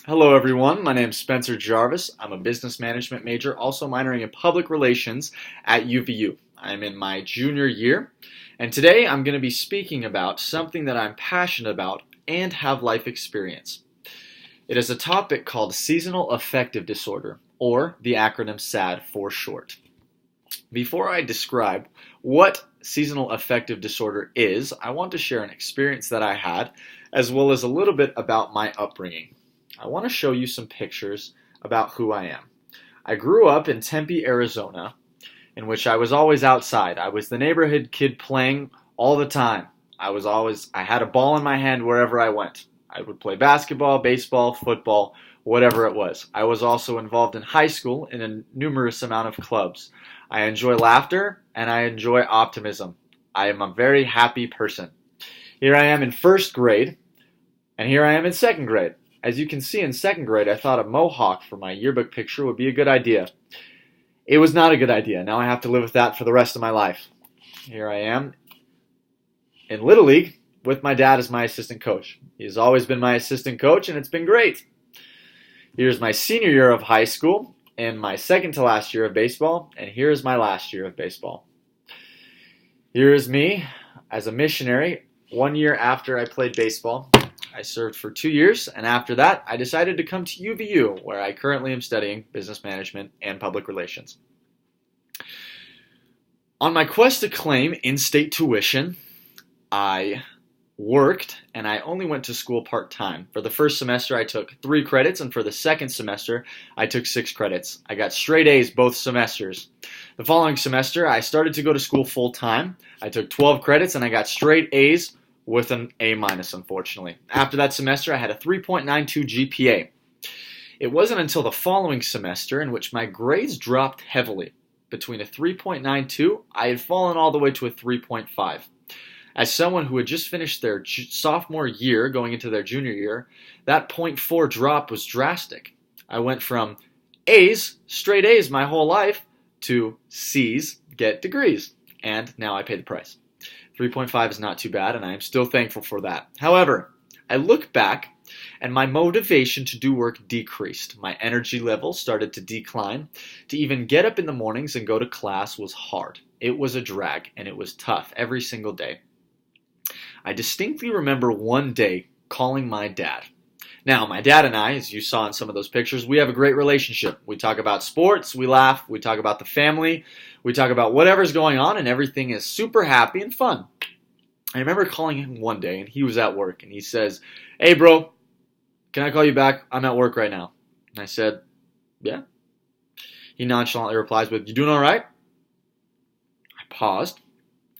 Hello, everyone. My name is Spencer Jarvis. I'm a business management major, also minoring in public relations at UVU. I'm in my junior year, and today I'm going to be speaking about something that I'm passionate about and have life experience. It is a topic called seasonal affective disorder, or the acronym SAD for short. Before I describe what seasonal affective disorder is, I want to share an experience that I had, as well as a little bit about my upbringing. I want to show you some pictures about who I am. I grew up in Tempe, Arizona, in which I was always outside. I was the neighborhood kid playing all the time. I had a ball in my hand wherever I went. I would play basketball, baseball, football, whatever it was. I was also involved in high school in a numerous amount of clubs. I enjoy laughter and I enjoy optimism. I am a very happy person. Here I am in first grade, and here I am in second grade. As you can see, in second grade, I thought a mohawk for my yearbook picture would be a good idea. It was not a good idea. Now I have to live with that for the rest of my life. Here I am in Little League with my dad as my assistant coach. He has always been my assistant coach, and it's been great. Here's my senior year of high school and my second to last year of baseball, and here's my last year of baseball. Here is me as a missionary 1 year after I played baseball. I served for 2 years, and after that, I decided to come to UVU, where I currently am studying business management and public relations. On my quest to claim in-state tuition, I worked, and I only went to school part-time. For the first semester, I took 3 credits, and for the second semester, I took 6 credits. I got straight A's both semesters. The following semester, I started to go to school full-time. I took 12 credits, and I got straight A's with an A-, unfortunately. After that semester, I had a 3.92 GPA. It wasn't until the following semester in which my grades dropped heavily. Between a 3.92, I had fallen all the way to a 3.5. As someone who had just finished their sophomore year going into their junior year, that 0.4 drop was drastic. I went from A's, straight A's my whole life, to C's, get degrees. And now I pay the price. 3.5 is not too bad, and I am still thankful for that. However, I look back, and my motivation to do work decreased. My energy level started to decline. To even get up in the mornings and go to class was hard. It was a drag, and it was tough every single day. I distinctly remember one day calling my dad. Now, my dad and I, as you saw in some of those pictures, we have a great relationship. We talk about sports, we laugh, we talk about the family, we talk about whatever's going on, and everything is super happy and fun. I remember calling him one day, and he was at work, and he says, "Hey, bro, can I call you back? I'm at work right now." And I said, "Yeah." He nonchalantly replies with, "You doing all right?" I paused.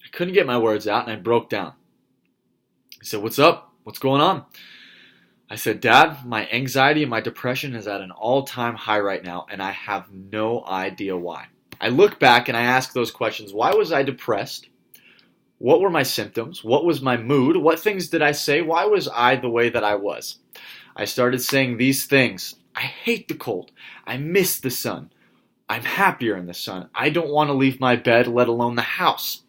I couldn't get my words out, and I broke down. He said, "What's up? What's going on?" I said, "Dad, my anxiety and my depression is at an all-time high right now, and I have no idea why." I look back and I ask those questions. Why was I depressed? What were my symptoms? What was my mood? What things did I say? Why was I the way that I was? I started saying these things. I hate the cold. I miss the sun. I'm happier in the sun. I don't want to leave my bed, let alone the house.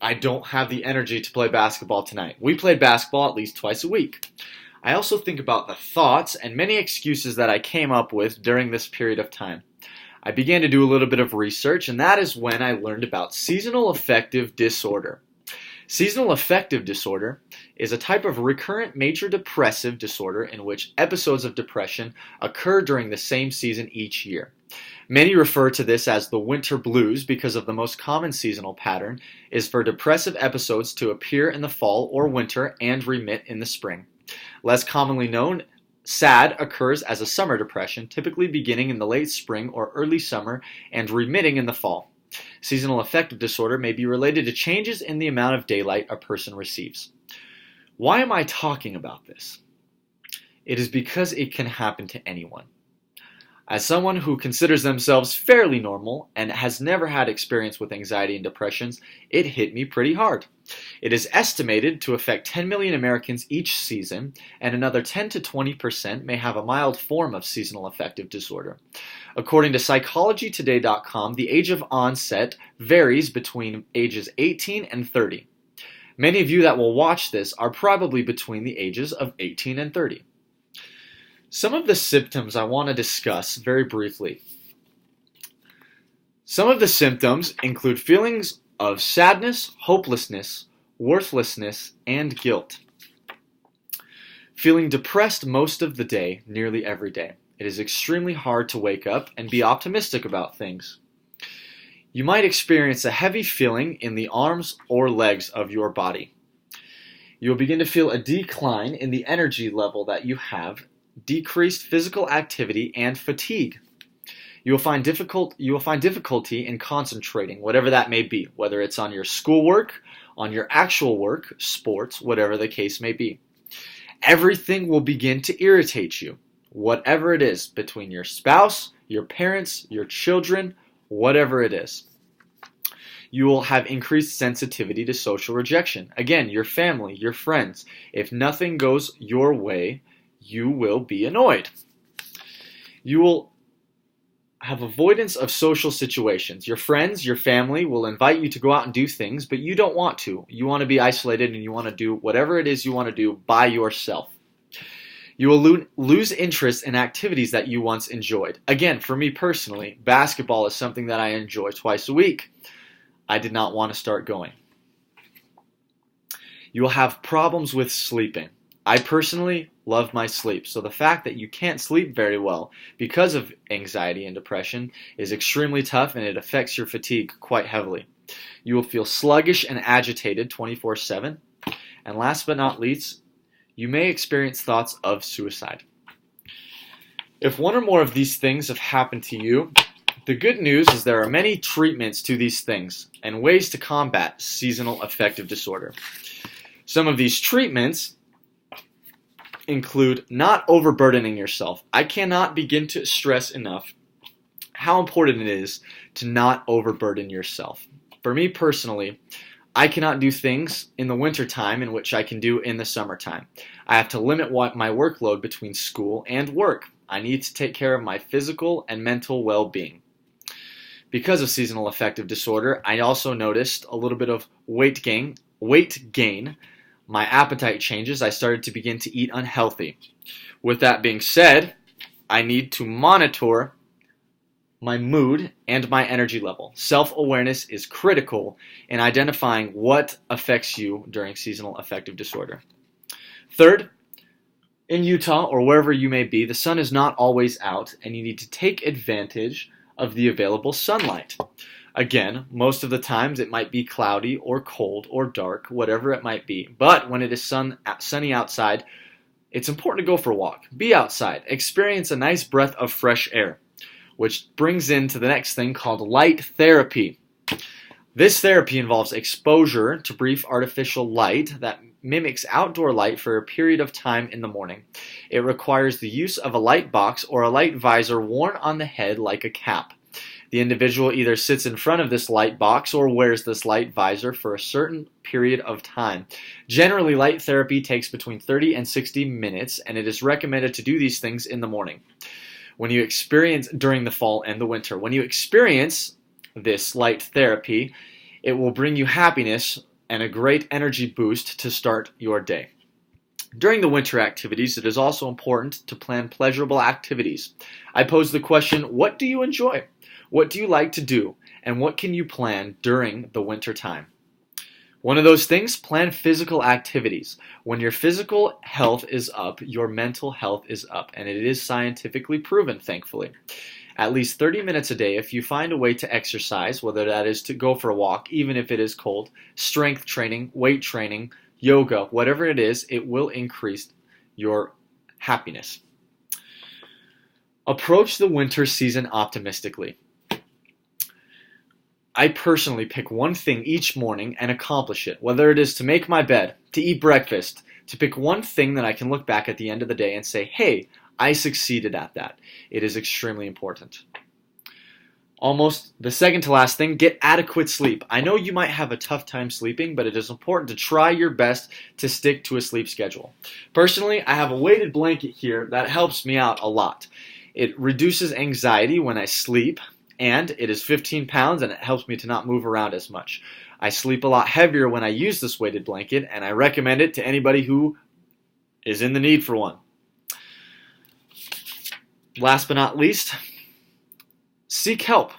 I don't have the energy to play basketball tonight. We played basketball at least twice a week. I also think about the thoughts and many excuses that I came up with during this period of time. I began to do a little bit of research, and that is when I learned about seasonal affective disorder. Seasonal affective disorder is a type of recurrent major depressive disorder in which episodes of depression occur during the same season each year. Many refer to this as the winter blues because of the most common seasonal pattern is for depressive episodes to appear in the fall or winter and remit in the spring. Less commonly known, SAD occurs as a summer depression, typically beginning in the late spring or early summer and remitting in the fall. Seasonal affective disorder may be related to changes in the amount of daylight a person receives. Why am I talking about this? It is because it can happen to anyone. As someone who considers themselves fairly normal and has never had experience with anxiety and depressions, it hit me pretty hard. It is estimated to affect 10 million Americans each season, and another 10 to 20% may have a mild form of seasonal affective disorder. According to psychologytoday.com, the age of onset varies between ages 18 and 30. Many of you that will watch this are probably between the ages of 18 and 30. Some of the symptoms I want to discuss very briefly. Some of the symptoms include feelings of sadness, hopelessness, worthlessness, and guilt. Feeling depressed most of the day, nearly every day. It is extremely hard to wake up and be optimistic about things. You might experience a heavy feeling in the arms or legs of your body. You will begin to feel a decline in the energy level that you have, decreased physical activity, and fatigue. You will find difficulty in concentrating, whatever that may be, whether it's on your schoolwork, on your actual work, sports, whatever the case may be. Everything will begin to irritate you, whatever it is, between your spouse, your parents, your children, whatever it is. You will have increased sensitivity to social rejection. Again, your family, your friends. If nothing goes your way, you will be annoyed. You will have avoidance of social situations. Your friends, your family will invite you to go out and do things, but you don't want to. You want to be isolated and you want to do whatever it is you want to do by yourself. You will lose interest in activities that you once enjoyed. Again, for me personally, basketball is something that I enjoy twice a week. I did not want to start going. You will have problems with sleeping. I personally love my sleep, so the fact that you can't sleep very well because of anxiety and depression is extremely tough, and it affects your fatigue quite heavily. You will feel sluggish and agitated 24/7. And last but not least, you may experience thoughts of suicide. If one or more of these things have happened to you, the good news is there are many treatments to these things and ways to combat seasonal affective disorder. Some of these treatments include not overburdening yourself. I cannot begin to stress enough how important it is to not overburden yourself. For me personally, I cannot do things in the wintertime in which I can do in the summertime. I have to limit my workload between school and work. I need to take care of my physical and mental well-being. Because of seasonal affective disorder, I also noticed a little bit of weight gain. My appetite changes. I started to begin to eat unhealthy. With that being said, I need to monitor my mood and my energy level. Self-awareness is critical in identifying what affects you during seasonal affective disorder. Third, in Utah or wherever you may be, the sun is not always out, and you need to take advantage of the available sunlight. Again, most of the times it might be cloudy or cold or dark, whatever it might be. But when it is sunny outside, it's important to go for a walk. Be outside. Experience a nice breath of fresh air, which brings into the next thing called light therapy. This therapy involves exposure to brief artificial light that mimics outdoor light for a period of time in the morning. It requires the use of a light box or a light visor worn on the head like a cap. The individual either sits in front of this light box or wears this light visor for a certain period of time. Generally, light therapy takes between 30 and 60 minutes, and it is recommended to do these things in the morning. During the fall and the winter, when you experience this light therapy, it will bring you happiness and a great energy boost to start your day. During the winter activities, it is also important to plan pleasurable activities. I pose the question, what do you enjoy? What do you like to do? And what can you plan during the winter time? One of those things, plan physical activities. When your physical health is up, your mental health is up, and it is scientifically proven, thankfully. At least 30 minutes a day, if you find a way to exercise, whether that is to go for a walk, even if it is cold, strength training, weight training, yoga, whatever it is, it will increase your happiness. Approach the winter season optimistically. I personally pick one thing each morning and accomplish it, whether it is to make my bed, to eat breakfast, to pick one thing that I can look back at the end of the day and say, hey, I succeeded at that. It is extremely important. Almost the second to last thing, get adequate sleep. I know you might have a tough time sleeping, but it is important to try your best to stick to a sleep schedule. Personally, I have a weighted blanket here that helps me out a lot. It reduces anxiety when I sleep, and it is 15 pounds, and it helps me to not move around as much. I sleep a lot heavier when I use this weighted blanket, and I recommend it to anybody who is in the need for one. Last but not least, seek help.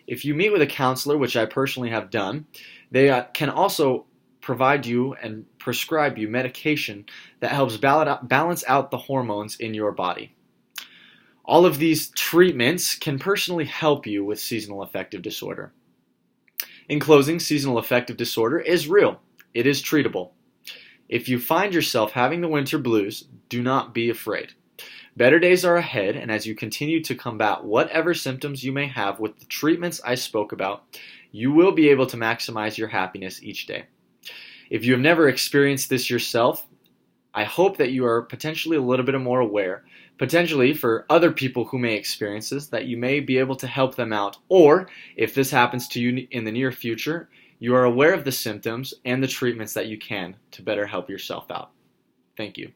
If you meet with a counselor, which I personally have done, they can also provide you and prescribe you medication that helps balance out the hormones in your body. All of these treatments can personally help you with seasonal affective disorder. In closing, seasonal affective disorder is real. It is treatable. If you find yourself having the winter blues, do not be afraid. Better days are ahead, and as you continue to combat whatever symptoms you may have with the treatments I spoke about, you will be able to maximize your happiness each day. If you have never experienced this yourself, I hope that you are potentially a little bit more aware, potentially for other people who may experience this, that you may be able to help them out. Or, if this happens to you in the near future, you are aware of the symptoms and the treatments that you can to better help yourself out. Thank you.